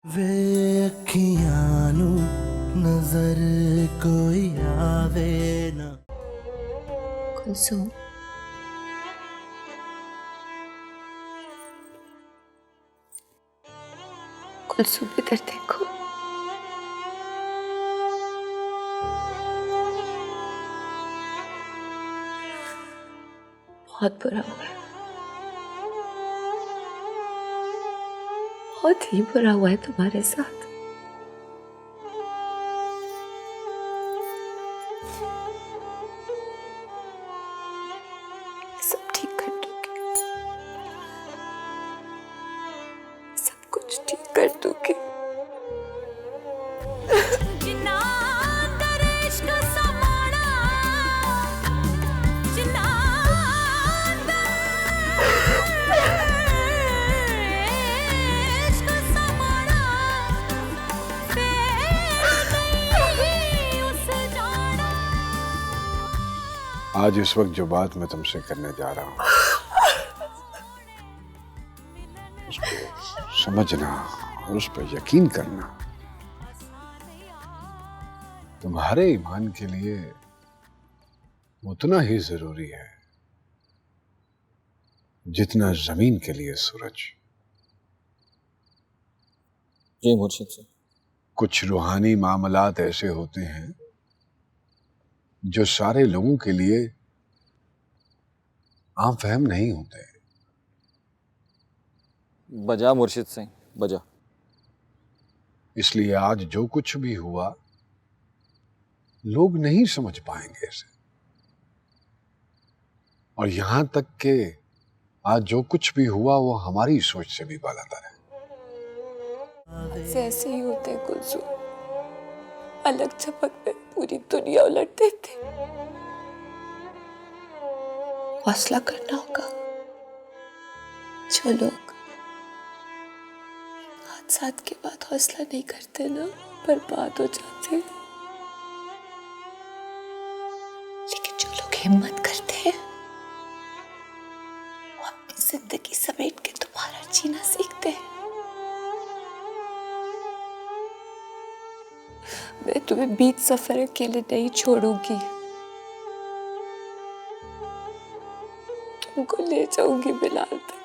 वे अखियां नू नजर कोई आवे ना। कुलसुम, कुलसुम इधर देखो। बहुत बुरा हुआ है, बहुत ही बुरा हुआ है तुम्हारे साथ। सब ठीक कर दूंगी, सब कुछ ठीक कर दूंगी। आज इस वक्त जो बात मैं तुमसे करने जा रहा हूं उसको समझना और उस पर यकीन करना तुम्हारे ईमान के लिए उतना ही जरूरी है जितना जमीन के लिए सूरज। जी मुर्शिद से। कुछ रूहानी मामलात ऐसे होते हैं जो सारे लोगों के लिए आम फहम नहीं होते। बजा मुर्शिद से बजा। इसलिए आज जो कुछ भी हुआ लोग नहीं समझ पाएंगे इसे, और यहां तक कि आज जो कुछ भी हुआ वो हमारी सोच से भी बालातर है। ऐसे ही होते हैं कुलसुम, अलग झपक में पूरी दुनिया उलट देते। हौसला करना होगा। जो लोग हादसात के बाद हौसला नहीं करते ना, बर्बाद हो जाते। लेकिन जो लोग हिम्मत करते हैं वो अपनी जिंदगी समेट के दोबारा जीना सीखते हैं। मैं तुम्हें बीच सफर अकेले नहीं छोड़ूंगी, तुमको ले जाऊंगी बिलाल तक,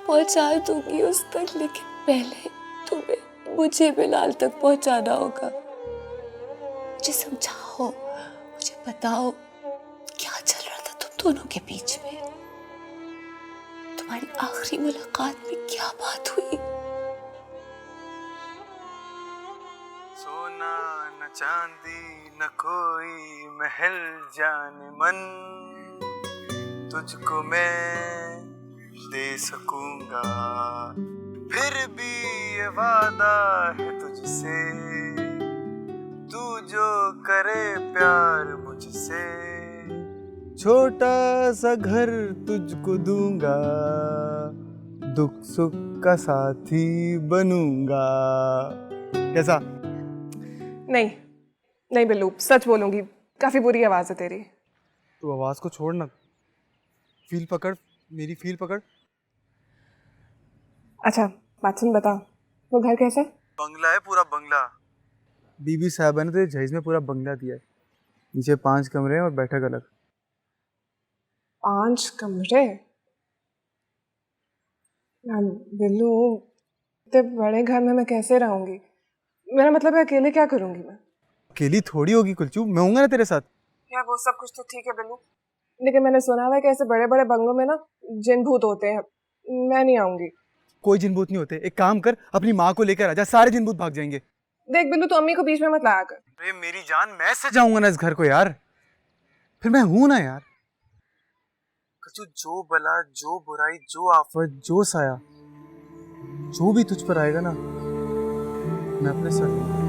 पहुंचा दूंगी उस तक, लेकिन पहले तुम्हें मुझे बिलाल तक पहुंचाना होगा। मुझे समझाओ, मुझे बताओ क्या चल रहा था तुम दोनों के बीच में। तुम्हारी आखिरी मुलाकात में क्या बात हुई? सोना न चांदी न कोई महल जाने मन, तुझको मैं दे सकूंगा, फिर भी ये वादा है तुझसे, तू जो करे प्यार मुझसे, छोटा सा घर तुझको दूंगा, दुख सुख का साथी बनूंगा। कैसा? नहीं नहीं बिल्लू, सच बोलूंगी, काफी बुरी आवाज है तेरी। तू आवाज को छोड़ ना, फील पकड़, मेरी फील पकड़। अच्छा बात सुन, बता वो घर कैसा है? बंगला है, पूरा बंगला। बीबी साहबा ने तो जहेज में पूरा बंगला दिया है। नीचे 5 कमरे हैं और बैठक अलग। 5 कमरे? बिल्लू इतने बड़े घर में मैं कैसे रहूंगी? मेरा मतलब है अकेले क्या करूंगी मैं? अकेली थोड़ी होगी कुलचू, मैं हूंगा ना तेरे साथ। क्या वो सब कुछ तो ठीक है बिल्लू, लेकिन मैंने सुना हुआ है कि ऐसे बड़े बड़े बंगलों में ना जिन भूत होते हैं। मैं नहीं आऊंगी। कोई जिन भूत नहीं होते। एक काम कर, अपनी माँ को लेकर आजा, सारे जिन भूत भाग जाएंगे। देख बिल्लू, तो अम्मी को बीच में मत लाया कर। अरे मेरी जान, मैं जाऊंगा ना इस घर को यार, फिर मैं हूं ना यार। जो बला, जो बुराई, जो आफत, जो साया, जो भी तुझ पर आएगा ना, मैं अपने सर लूंगा।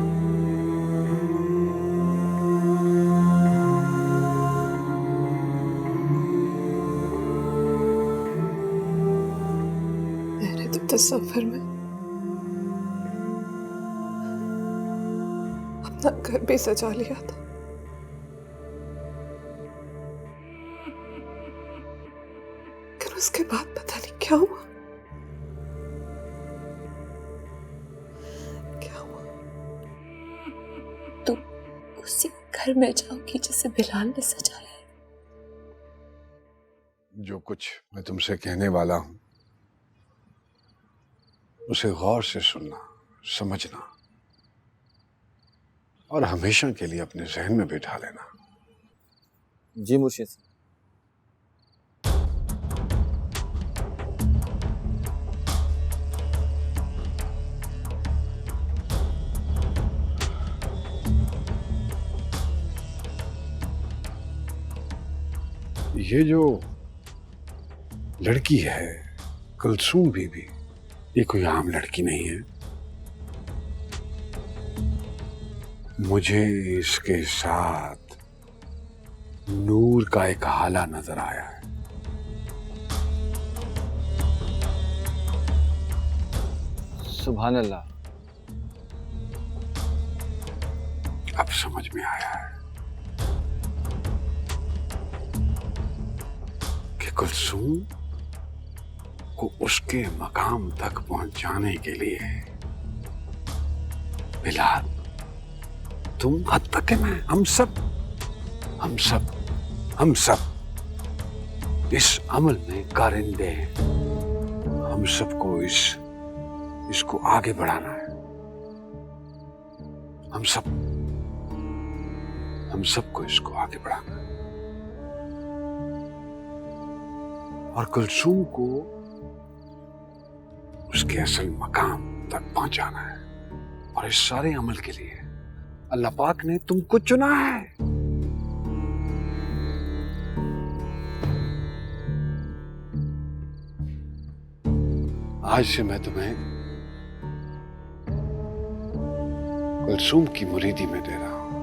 मैंने तो तस्वीर में अपना घर भी सजा लिया था, लेकिन उसके बाद पता नहीं क्या हुआ। उसी घर में जाऊंगी जिसे बिलाल ने सजाया है। जो कुछ मैं तुमसे कहने वाला हूं उसे गौर से सुनना, समझना और हमेशा के लिए अपने जहन में बिठा लेना। जी मुर्शिद सिंह। ये जो लड़की है कुलसूम बीबी, ये कोई आम लड़की नहीं है। मुझे इसके साथ नूर का एक हाला नजर आया है। सुभान अल्लाह। अब समझ में आया है कि कुलसूम को उसके मकाम तक पहुंचाने के लिए बिलाल, तुम, हद तक है मैं, हम सब इस अमल में कारिंदे हैं। हम सबको इसको आगे बढ़ाना है। हम सबको इसको आगे बढ़ाना है और कुलसूम को उसके असल मकाम तक पहुंचाना है। और इस सारे अमल के लिए अल्लाह पाक ने तुमको चुना है। आज से मैं तुम्हें कुलसूम की मुरीदी में दे रहा हूं।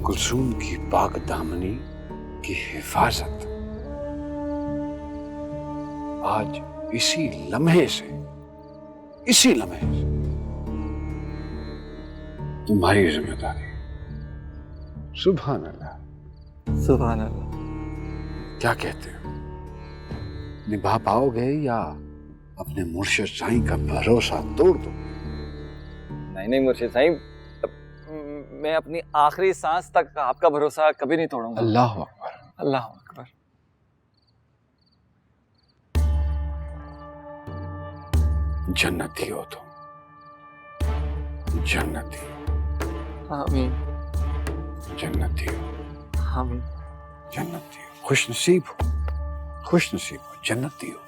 कुलसूम की पाक दामनी की हिफाजत आज इसी लम्हे से तुम्हारी जिम्मेदारी। सुभान अल्लाह। सुभान अल्लाह। क्या कहते हो, निभा पाओगे या अपने मुर्शिद साईं का भरोसा तोड़ दो? नहीं मुर्शिद साईं, मैं अपनी आखिरी सांस तक आपका भरोसा कभी नहीं तोड़ूंगा। अल्लाह अकबर। अल्लाह अकबर। जन्नती हो तुम, जन्नती। आमीन। जन्नती हो, आमीन। जन्नती हो। खुश नसीब हो, जन्नती हो।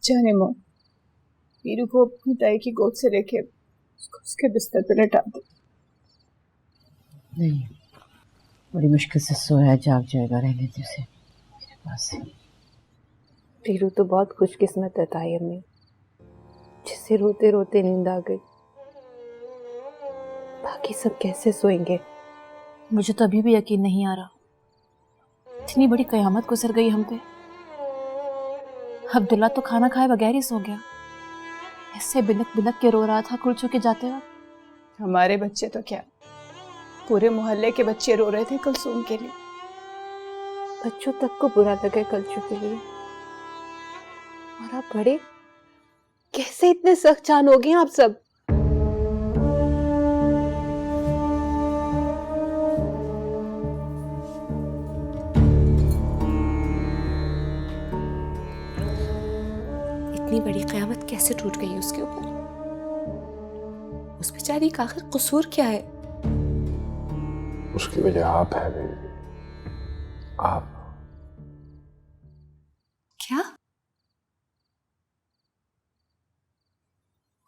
जाने माँ, वीरू को अपनी ताई की गोद से लेके उसके बिस्तर पे लेटा दो। नहीं, बड़ी मुश्किल से सोया, जाग जाएगा। रहने दे उसे मेरे पास। वीरू तो बहुत खुशकिस्मत है ताई अम्मी, जिसे रोते रोते नींद आ गई। बाकी सब कैसे सोएंगे? मुझे तो अभी भी यकीन नहीं आ रहा, इतनी बड़ी कयामत गुजर गई हम पे। अब्दुल्ला तो खाना खाए बगैर ही सो गया, ऐसे बिलक बिलक के रो रहा था कुलचू के जाते वक्त। हमारे बच्चे तो क्या, पूरे मोहल्ले के बच्चे रो रहे थे कुलसूम के लिए। बच्चों तक को बुरा लगे कुलचू के लिए, और आप बड़े कैसे इतने सख्त जान हो गए आप सब? इतनी बड़ी कयामत कैसे टूट गई उसके ऊपर? उस बेचारी का आखिर कसूर क्या है? उसकी वजह आप है बेबी, आप। क्या?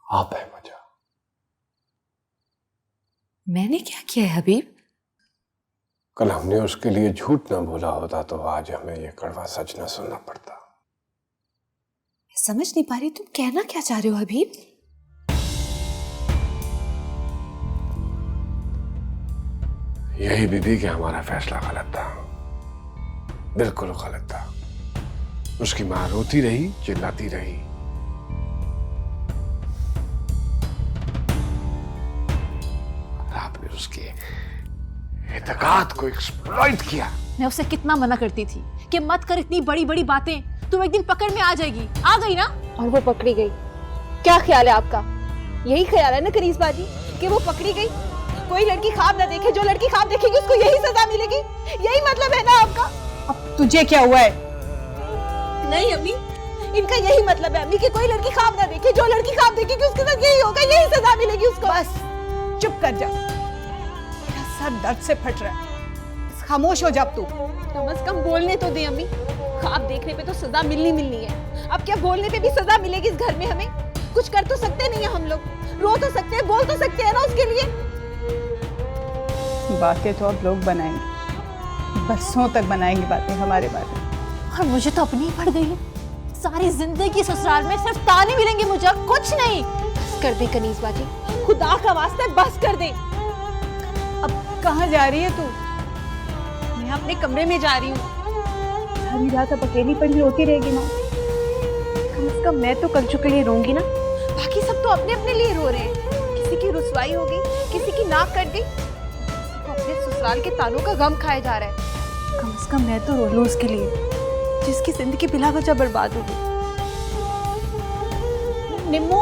आप है वजह। मैंने क्या किया है हबीब? कल हमने उसके लिए झूठ ना बोला होता तो आज हमें ये कड़वा सच ना सुनना पड़ता। समझ नहीं पा रही, तुम कहना क्या चाह रहे हो हबीब? यही बीबी कि हमारा फैसला गलत था, बिल्कुल गलत था। उसकी मां रोती रही, चिल्लाती रही। आपने उसके एतकाद को एक्सप्लॉइट किया। मैं उसे कितना मना करती थी कि मत कर इतनी बड़ी बड़ी बातें, तुम एक दिन पकड़ में आ जाएगी। आ गई ना? और वो पकड़ी गई। क्या ख्याल है आपका? यही ख्याल है ना कनीज बाजी कि वो पकड़ी गई? कोई लड़की ख्वाब ना देखे, जो लड़की ख्वाब देखेगी उसको यही सजा मिलेगी। यही मतलब है ना आपका? अब तुझे क्या हुआ है? नहीं अम्मी, इनका यही मतलब है अम्मी कि कोई लड़की ख्वाब ना देखे, जो लड़की ख्वाब देखेगी उसके साथ यही होगा, यही सजा मिलेगी उसको। बस चुप कर जा, मेरा सर दर्द से फट रहा है। खामोश हो जा अब तू। कम से कम बोलने तो दे अम्मी। ख्वाब देखने पे तो सजा मिलनी है, अब क्या बोलने पे भी सजा मिलेगी इस घर में? हमें कुछ कर तो सकते नहीं है हम लोग, रो तो सकते हैं, बोल तो सकते हैं ना उसके लिए। बातें तो अब लोग बनाएंगे, बरसों तक बनाएंगे बातें हमारे बारे में। और मुझे तो अपनी ही पड़ गई है। सारी जिंदगी ससुराल में सिर्फ ताने मिलेंगे मुझे, और कुछ नहीं। बस कर दे कनीज बाजी, खुदा का वास्ता बस कर दे। अब कहाँ जा रही है तू? मैं अपने कमरे में जा रही हूँ। सारी रात अब अकेली पड़ी रोती रहेगी माँ। कम से कम मैं तो कल्चू के लिए रोऊंगी ना। बाकी सब तो अपने अपने लिए रो रहे हैं। किसी की रुसवाई हो गई, किसी की नाक कट गई, तो अपने ससुराल के तानों का गम खाया जा रहा है। कम से कम मैं तो रो लूं उसके लिए, जिसकी जिंदगी बिला वजह बर्बाद हो गई। निम्मो,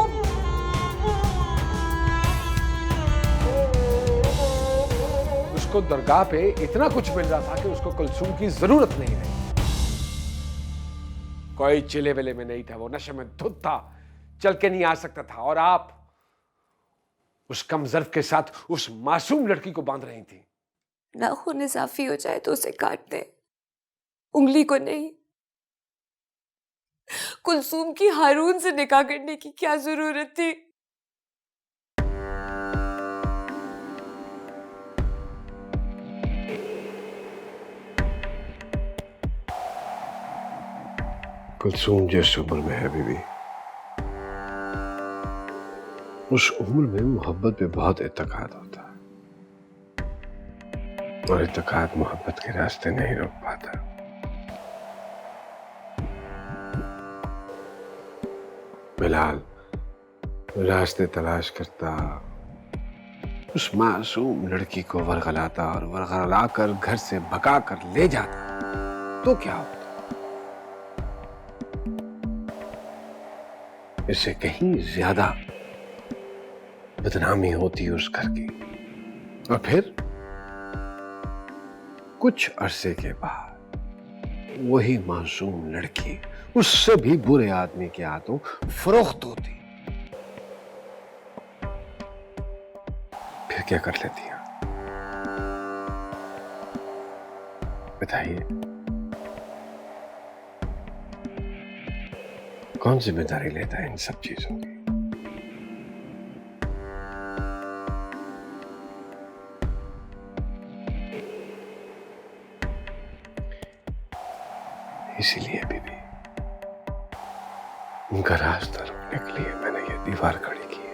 उसको दरगाह पे इतना कुछ मिल रहा था कि उसको कुलसूम की जरूरत नहीं रही। कोई चिले वेले में नहीं था, वो नशे में धुत था, चल के नहीं आ सकता था। और आप उस कमजर्फ के साथ उस मासूम लड़की को बांध रही थी। नाखून इजाफी हो जाए तो उसे काट दे, उंगली को नहीं। कुलसूम की हारून से निकाह करने की क्या जरूरत थी? कुलसूम जिस उम्र में है बीबी, उस उम्र में मोहब्बत पे बहुत इत्तेकाद होता है, और इत्तेकाद मोहब्बत के रास्ते नहीं रोक पाता। बिलाल रास्ते तलाश करता, उस मासूम लड़की को वरगलाता और वरगला कर घर से भगा कर ले जाता, तो क्या होता? इससे कहीं ज्यादा बदनामी होती उस घर की। और फिर कुछ अरसे के बाद वही मासूम लड़की उससे भी बुरे आदमी के हाथों फरोख्त होती। फिर क्या कर लेती हैं? बताइए, कौन जिम्मेदारी लेता है इन सब चीजों की? इसीलिए बीबी, उनका रास्ता रोकने के लिए मैंने ये दीवार खड़ी की है।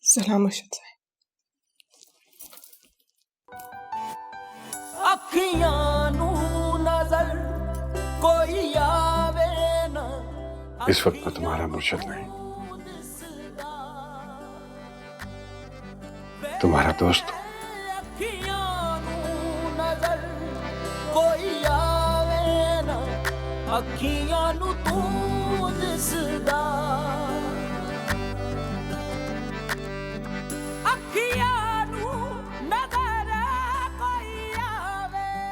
सलाम अर्शद साहब। इस वक्त मैं तुम्हारा मुर्शिद नहीं, तुम्हारा दोस्त हूं।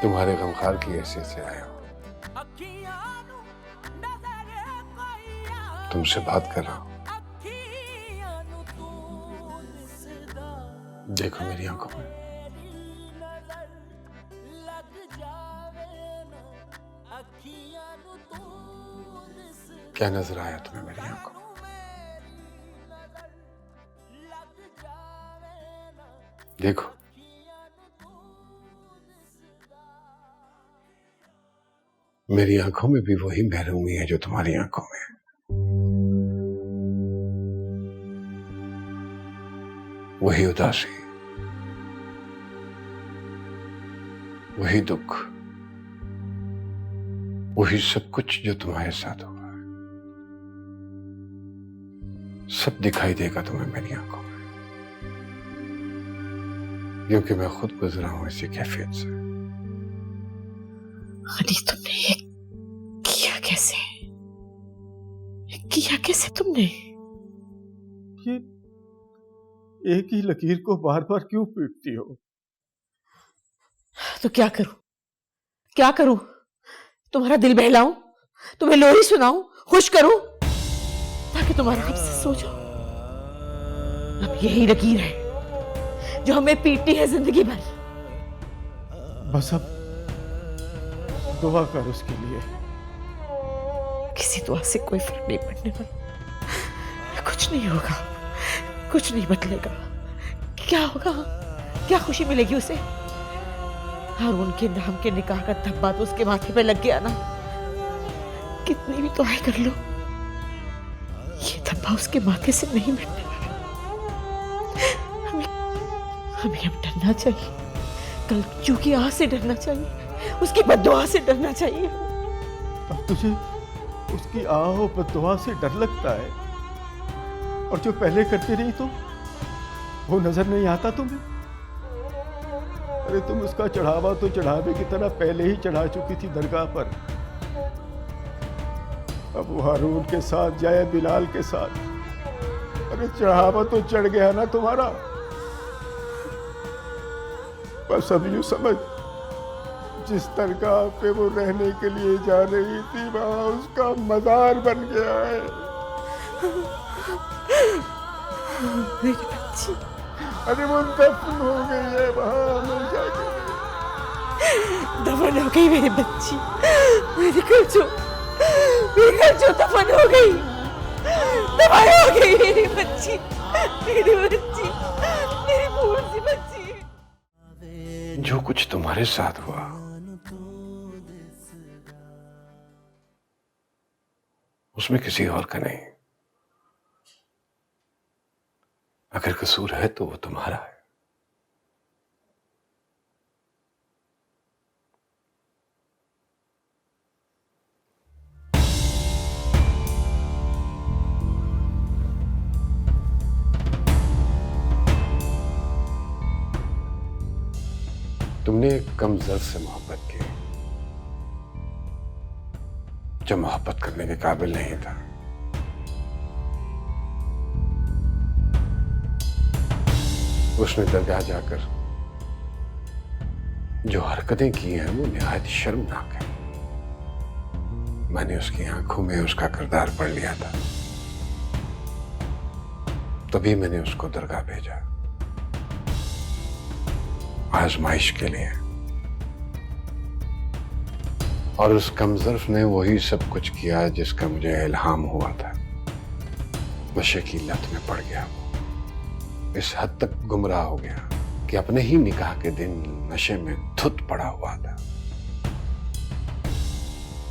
तुम्हारे गमखार की हैसियत से आया हूं, तुमसे बात कर रहा हूं। देखो मेरी आंखों में, क्या नजर आया तुम्हें मेरी आंखों में? देखो, मेरी आंखों में भी वही महरूमी है जो तुम्हारी आंखों में है। वही उदासी, वही दुख, वही सब कुछ जो तुम्हारे साथ होगा, सब दिखाई देगा तुम्हें मेरी आंखों में, क्योंकि मैं खुद गुजरा हूं इसी कैफियत से। अली तुमने ये किया कैसे? किया कैसे तुमने? ये एक ही लकीर को बार बार क्यों पीटती हो? तो क्या करूं? क्या करूं? तुम्हारा दिल बहलाऊं, तुम्हें लोरी सुनाऊं, खुश करूं ताकि तुम्हारा हमसे सो जाओ। अब यही लकीर है जो हमें पीटती है जिंदगी भर। बस अब दुआ कर उसके लिए। किसी दुआ से कोई फर्क नहीं पड़ने वाला। कुछ नहीं होगा, कुछ नहीं बदलेगा। क्या होगा? क्या खुशी मिलेगी उसे? हारून के नाम के निकाह का धब्बा तो उसके माथे पे लग गया ना। कितनी भी दुआएं कर लो, ये धब्बा उसके माथे से नहीं मिटने वाला। हमें अब डरना चाहिए, कलचू की आह से डरना चाहिए, उसकी बद्दुआ से डरना चाहिए। अब तुझे उसकी आह और बद्दुआ से डर लगता है, और जो पहले करती रही तो वो नजर नहीं आता तुम्हें? अरे तुम उसका चढ़ावा तो चढ़ावे की तरह पहले ही चढ़ा चुकी थी दरगाह पर। अब वो हारून के साथ जाए बिलाल के साथ, अरे चढ़ावा तो चढ़ गया ना तुम्हारा। बस अब यूं समझ, जिस दरगाह पे वो रहने के लिए जा रही थी वहां उसका मजार बन गया है। मेरी बच्ची, अरे वो दफन हो गई है वहां हमेशा के लिए। दफन हो गई मेरी बच्ची, मेरी कलचू दफन हो गई, दफन हो गई मेरी बच्ची, मेरी बच्ची, मेरी भूल सी बच्ची। जो कुछ तुम्हारे साथ हुआ उसमें किसी और का नहीं। अगर कसूर है तो वो तुम्हारा है। तुमने एक कम ज़र्फ से मोहब्बत की जो मोहब्बत करने के काबिल नहीं था। उसने दरगाह जाकर जो हरकतें की हैं वो निहायत शर्मनाक है। मैंने उसकी आंखों में उसका किरदार पढ़ लिया था, तभी मैंने उसको दरगाह भेजा, आजमाइश के लिए। और उस कमजर्फ ने वही सब कुछ किया जिसका मुझे इल्हाम हुआ था। नशे की लत में पड़ गया, वो इस हद तक गुमराह हो गया कि अपने ही निकाह के दिन नशे में धुत पड़ा हुआ था।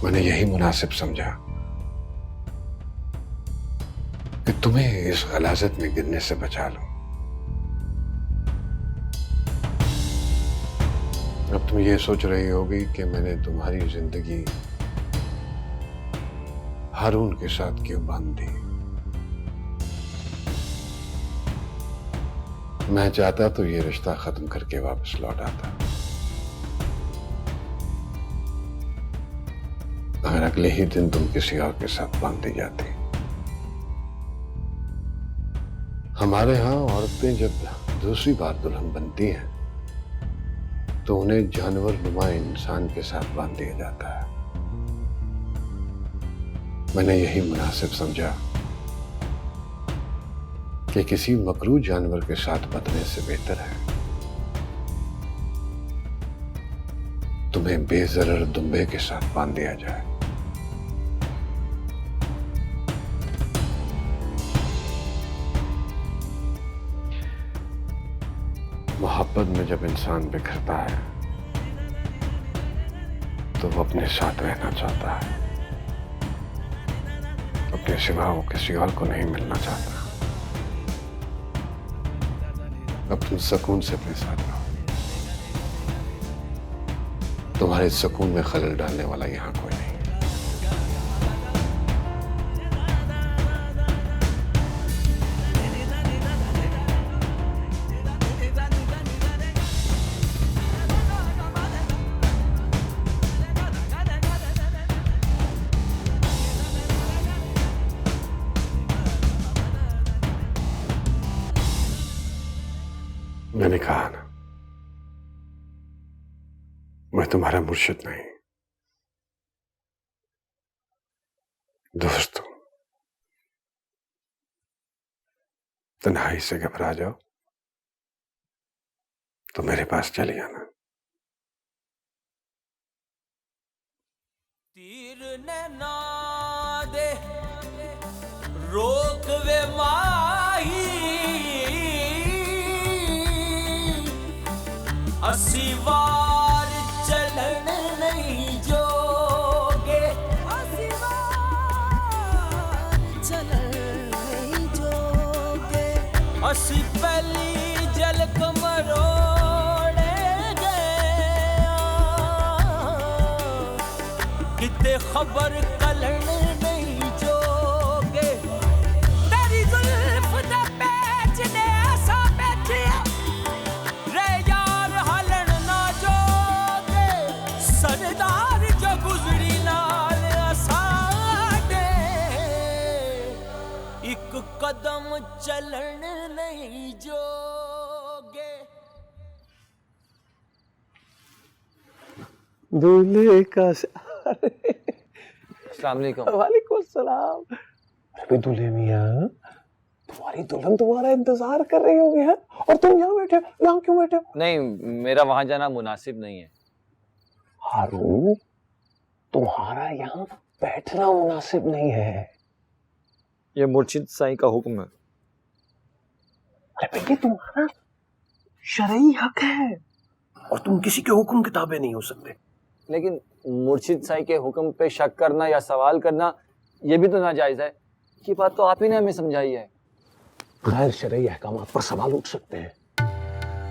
मैंने यही मुनासिब समझा कि तुम्हें इस गलाजत में गिरने से बचा लूं। अब तुम ये सोच रही होगी कि मैंने तुम्हारी जिंदगी हारून के साथ क्यों बांध दी। मैं चाहता तो ये रिश्ता खत्म करके वापस लौट आता, अगर अगले ही दिन तुम किसी और के साथ बांध दी जाती। हमारे यहां औरतें जब दूसरी बार दुल्हन बनती हैं तो उन्हें जानवर नुमा इंसान के साथ बांध दिया जाता है। मैंने यही मुनासिब समझा कि किसी मकरू जानवर के साथ बंधने से बेहतर है तुम्हें बेजरर दुम्बे के साथ बांध दिया जाए। मोहब्बत में जब इंसान बिखरता है तो वो अपने साथ रहना चाहता है, अपने सिवा वो किसी और को नहीं मिलना चाहता। अब तुम सुकून से अपने साथ रहो। तुम्हारे सुकून में खलल डालने वाला यहां कोई नहीं। मैंने कहा ना, मैं तुम्हारा मुर्शिद नहीं, दोस्त हूं। तन्हाई से घबरा जाओ तो मेरे पास चले आना। तीर ने ना दे रोक वे माही अस्सी वार चलन नहीं जोगे, अस्सी वार चलन नहीं जोगे, अस्सी पहली जल कमरोड़े गया किते खबर कलन नहीं जोगे, तेरी जुल्फ दा पैच ने ऐसा बैठिया सरदार जो गुजरी नाल असाडे एक कदम चलन नहीं जोगे। दूल्हे का अस्सलाम वालेकुम। वालेकुम सलाम। अरे दूल्हे मियां, तुम्हारी दुल्हन तुम्हारा इंतजार कर रही होगी है? और तुम यहाँ बैठे, यहाँ क्यों बैठे? नहीं, मेरा वहां जाना मुनासिब नहीं है। हारून, तुम्हारा यहाँ बैठना मुनासिब नहीं है। ये मुर्शिद साईं का हुक्म है। अरे भैया, तुम्हारा शरई हक है और तुम किसी के हुक्म के ताबे नहीं हो सकते। लेकिन मुर्शिद साईं के हुक्म पे शक करना या सवाल करना ये भी तो नाजायज है। ये बात तो आप ही ने हमें समझाई है। गैर शरई अहकामात पर सवाल उठ सकते हैं।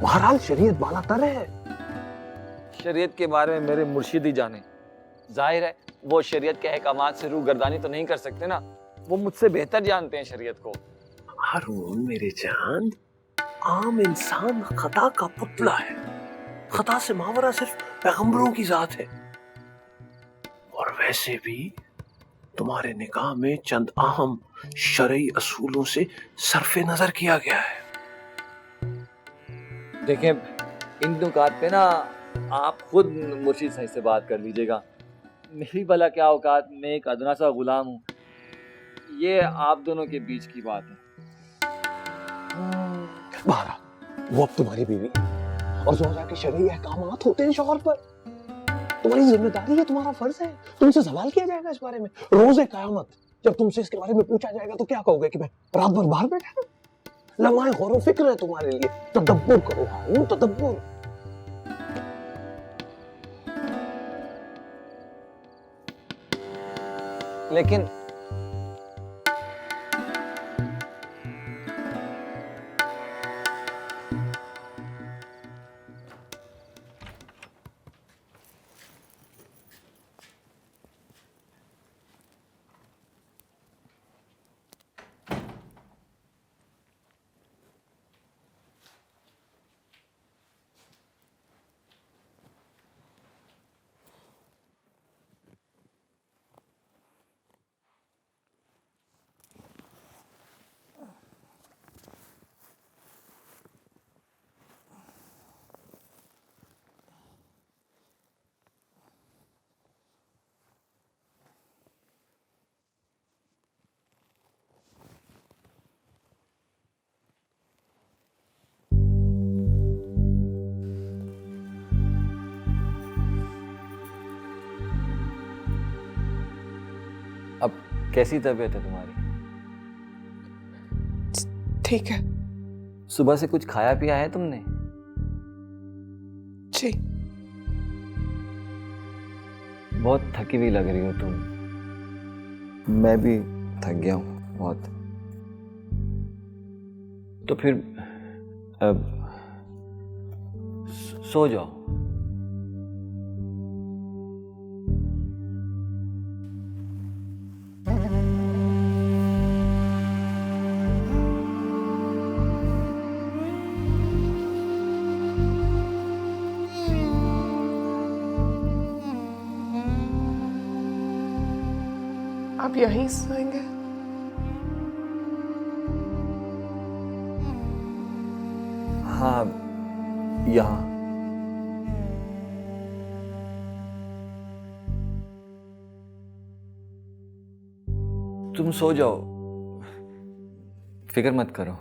बहरहाल शरीयत बालातर है। शरीयत के बारे में मेरे मुर्शिद ही जाने। जाहिर है वो शरीयत के अहकामात से रूगर्दानी तो नहीं कर सकते ना, वो मुझसे बेहतर जानते हैं शरीयत को। हारून मेरे चांद, आम इंसान खता का पुतला है। खता से मावरा सिर्फ पैगंबरों की जात है। और वैसे भी तुम्हारे निकाह में चंद अहम शरई असूलों से सरफे नजर किया गया है। देखें, इन नुकात पे ना आप खुद मुर्शिद साईं से बात कर लीजिएगा। मेरी भला क्या औकात, मैं एक अदना सा गुलाम हूँ। ये आप दोनों के बीच की बात है। बहरहाल वो अब तुम्हारी बीवी और जो जाके शरई अहकामात होते हैं शौहर पर। तुम्हारी जिम्मेदारी है, तुम्हारा फर्ज है। तुमसे सवाल किया जाएगा इस बारे में रोज़े क़यामत। जब तुमसे इसके बारे में पूछा जाएगा तो क्या कहोगे कि मैं रात भर बाहर बैठा? लम्हाए गौर फिक्र है तुम्हारे लिए। तदब्बुर करो हारून, तदब्बुर। लेकिन अब कैसी तबीयत है तुम्हारी? ठीक है सुबह से कुछ खाया पिया है तुमने? जी। बहुत थकी हुई लग रही हो तुम। मैं भी थक गया हूँ बहुत। तो फिर अब सो जाओ। आप यहीं सोएंगे? हाँ यहाँ। तुम सो जाओ, फिक्र मत करो।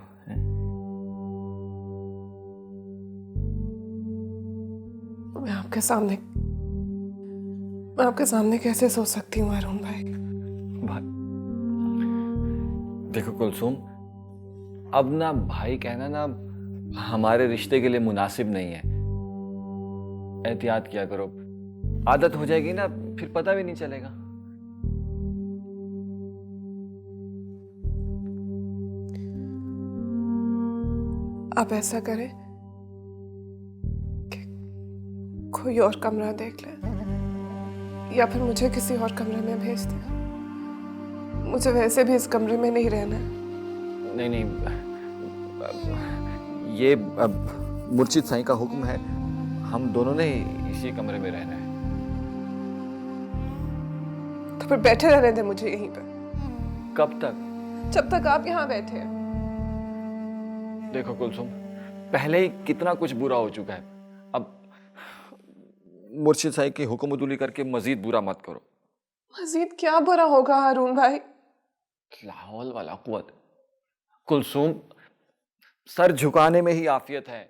मैं आपके सामने कैसे सो सकती हूँ अरुण भाई? देखो कुलसुम, अब ना भाई कहना ना हमारे रिश्ते के लिए मुनासिब नहीं है। एहतियात किया करो, आदत हो जाएगी ना फिर पता भी नहीं चलेगा। आप ऐसा करें कि कोई और कमरा देख लें या फिर मुझे किसी और कमरे में भेज दें। मुझे वैसे भी इस कमरे में नहीं रहना है। नहीं, ये अब मुर्शिद साईं का हुक्म है, हम दोनों ने इसी कमरे में रहना है। तो फिर बैठे रहने दें मुझे यहीं पर। कब तक? जब तक आप यहाँ बैठे हैं। देखो कुलसुम, पहले ही कितना कुछ बुरा हो चुका है, अब मुर्शिद साईं की हुक्म उदूली करके मजीद बुरा मत करो। मजीद क्या बुरा होगा अरुण भाई? लाहौल वाला कुव्वत। कुलसुम, सर झुकाने में ही आफियत है।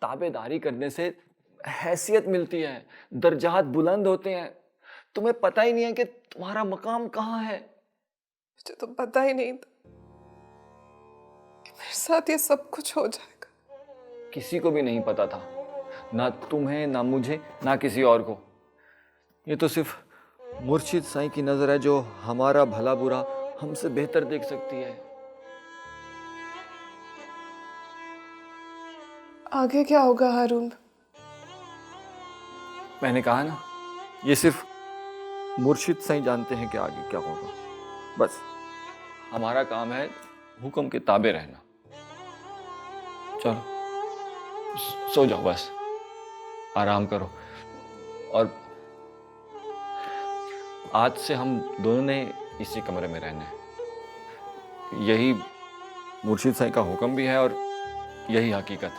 ताबेदारी करने से हैसियत मिलती है, दर्जात बुलंद होते हैं। तुम्हें पता ही नहीं है कि तुम्हारा मकाम कहाँ है। मुझे तो पता ही नहीं था कि मेरे साथ ये सब कुछ हो जाएगा। किसी को भी नहीं पता था, ना तुम्हें, ना मुझे, ना किसी और को। ये तो सिर्फ मुर्शिद साईं की नजर है जो हमारा भला बुरा हमसे बेहतर देख सकती है। आगे क्या होगा हारून? मैंने कहा ना, ये सिर्फ मुर्शिद साईं जानते हैं कि आगे क्या होगा। बस हमारा काम है हुक्म के ताबे रहना। चलो सो जाओ, बस आराम करो। और आज से हम दोनों ने इसी कमरे में रहना है। यही मुर्शिद साईं का हुक्म भी है और यही हकीकत।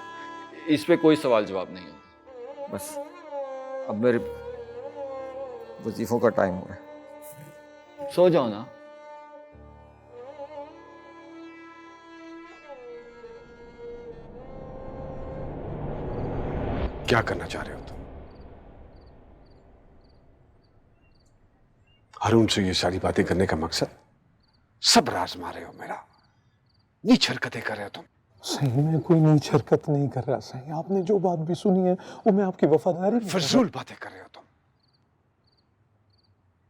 इस पे कोई सवाल जवाब नहीं है। बस अब मेरे वजीफों का टाइम हुआ है, सो जाओ ना। क्या करना चाह रहे हो तुम? अरुण से ये सारी बातें करने का मकसद? सब राज मारे हो मेरा, नीच हरकतें कर रहे हो तुम। सही में कोई नीच हरकत नहीं कर रहा। सही, आपने जो बात भी सुनी है वो मैं आपकी वफादारी। फजूल बातें कर रहे हो तुम।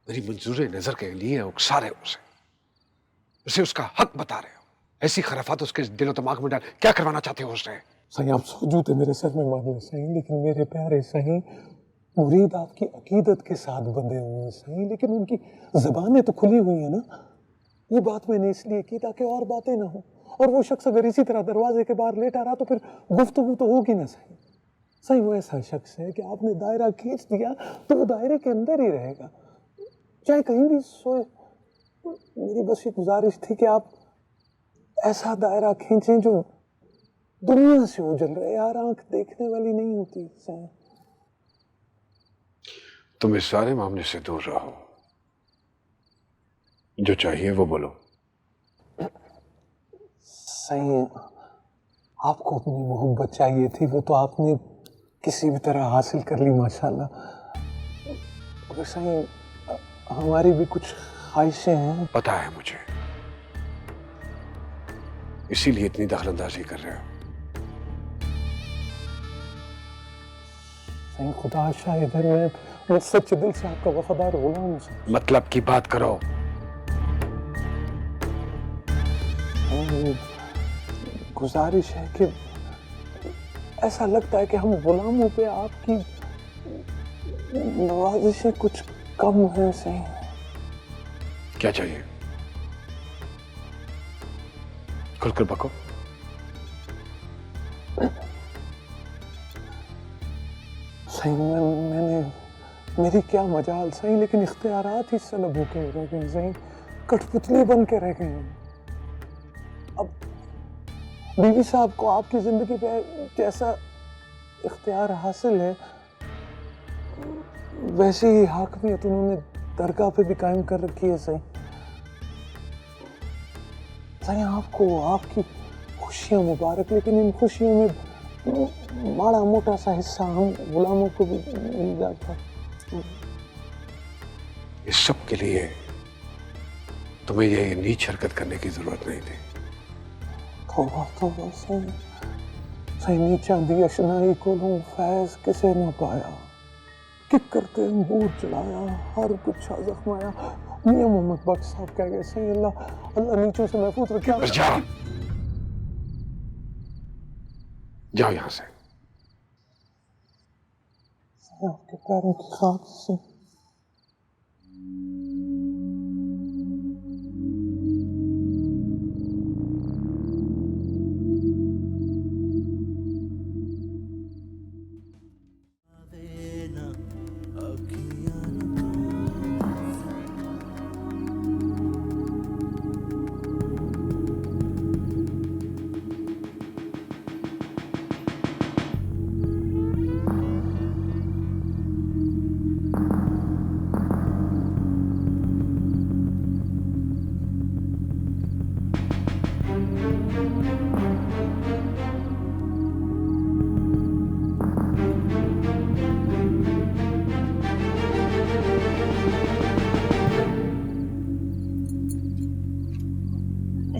मेरी मंजूर नजर के लिए उकसा रहे हो उसे उसका हक बता रहे हो। ऐसी खराफात उसके दिलो दिमाग में डाल क्या करवाना चाहते हो उससे? सही, आप सोजूते मेरे सर में मार ले सही, लेकिन मेरे प्यारे सही, मुरीद आपकी अकीदत के साथ बंधे हुए हैं सही, लेकिन उनकी ज़बानें तो खुली हुई है ना। ये बात मैंने इसलिए की ताकि और बातें ना हो, और वो शख्स अगर इसी तरह दरवाजे के बाहर लेटा रहा तो फिर गुफ्तगू तो होगी ना सही। सही वो ऐसा शख्स है कि आपने दायरा खींच दिया तो वो दायरे के अंदर ही रहेगा, चाहे कहीं भी सोए। मेरी बस ये गुजारिश थी कि आप ऐसा दायरा खींचें जो दुनिया से उजल रहे। यार आंख देखने वाली नहीं होती सही। तुम इस सारे मामले से दूर रहो, जो चाहिए वो बोलो। सही, आपको अपनी मोहब्बत चाहिए थी, वो तो आपने किसी भी तरह हासिल कर ली माशाल्लाह। और सही, हमारी भी कुछ ख्वाहिशें हैं। पता है मुझे, इसीलिए इतनी दखलंदाजी कर रहे हो। खुदा शाहिद है, मैं सच्चे दिल से आपका वफादार गुलाम हूं। मतलब की बात करो। गुजारिश है कि ऐसा लगता है कि हम गुलामों पे आपकी नवाजिशें कुछ कम है। सही, क्या चाहिए? खुलकर बको। सही, मैंने मेरी क्या मजाल सही, लेकिन इख्तियारात ही सलब होके रह गए। सही, कठपुतली बन के रह गए। अब बीवी साहब को आपकी जिंदगी पे जैसा इख्तियार हासिल है, वैसी ही हाकमियत उन्होंने दरगाह पे भी कायम कर रखी है। सही, आपको आपकी खुशियां मुबारक, लेकिन इन खुशियों में माड़ा मोटा सा हिस्सा हम गुलामों को भी मिल जाता। इस सब के लिए तुम्हें ये नीच हरकत करने की जरूरत नहीं थी। तौबा सही नीचा दी अशनाई को फैज किसे न पाया, किक करते अंगूर चढ़ाया, हर कुछ जख्माया। मियां मोहम्मद बख्श साहब कह गए, सही अल्लाह नीचों से महफूज रखे। जाओ यहां से। आपके पैरों की खाक से।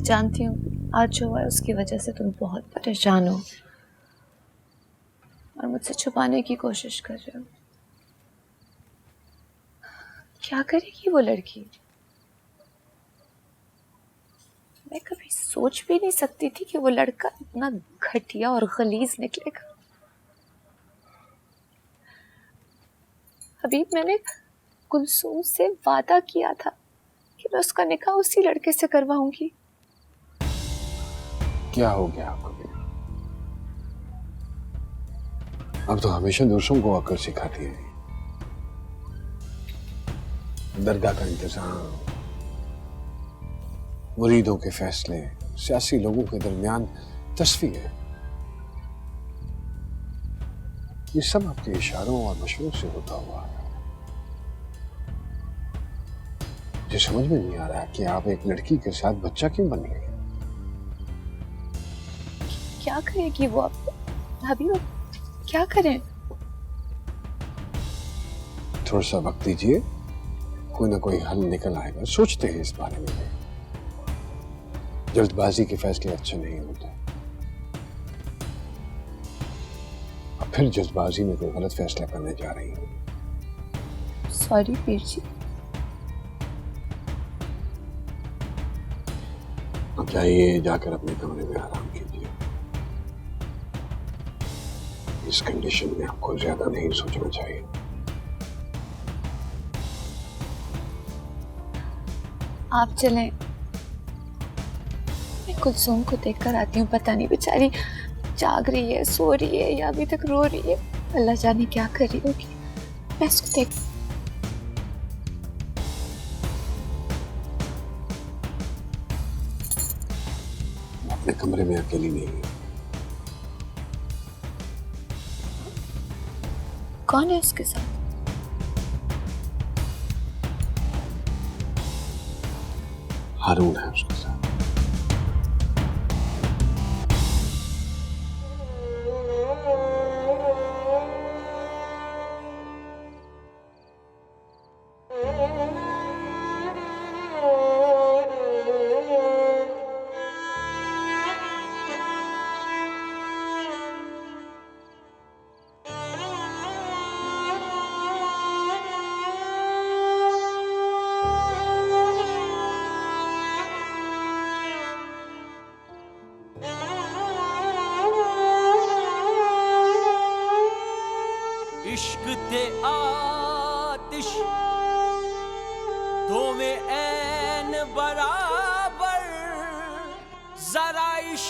जानती हूँ आज जो हुआ है उसकी वजह से तुम बहुत परेशान हो और मुझसे छुपाने की कोशिश कर रहे हो। क्या करेगी वो लड़की? मैं कभी सोच भी नहीं सकती थी कि वो लड़का इतना घटिया और गलीज निकलेगा। अभी मैंने कुलसूम से वादा किया था कि मैं उसका निकाह उसी लड़के से करवाऊंगी। क्या हो गया आपको? अब तो हमेशा दूसरों को अकल सिखाती है। दरगाह का इंतजाम, मुरीदों के फैसले, सियासी लोगों के दरमियान तस्वीर है, ये सब आपके इशारों और मशवरों से होता हुआ है। मुझे समझ में नहीं आ रहा कि आप एक लड़की के साथ बच्चा क्यों बन गए। क्या करेगी वो अब? भाभी वो क्या करें? थोड़ा सा वक्त दीजिए, कोई ना कोई हल निकल आएगा। सोचते हैं इस बारे में। जल्दबाजी के फैसले अच्छे नहीं होते। अब फिर जल्दबाजी में कोई गलत फैसला करने जा रही हूँ। सॉरी पीर जी। अब जाइए, जाकर अपने कमरे में आराम कीजिए। इस कंडीशन में आपको ज्यादा नहीं सोचना चाहिए। आप चलें, मैं कुलसूम को देख कर आती हूँ। पता नहीं बेचारी जाग रही है, सो रही है या अभी तक रो रही है। अल्लाह जाने क्या कर रही होगी। मैं इसको देख। अपने कमरे में अकेली नहीं है। कौन है उसके साथ? हारून है उसके साथ।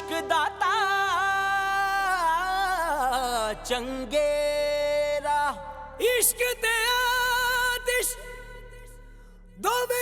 इश्क दाता चंगेरा इश्क ते आतिश दोवे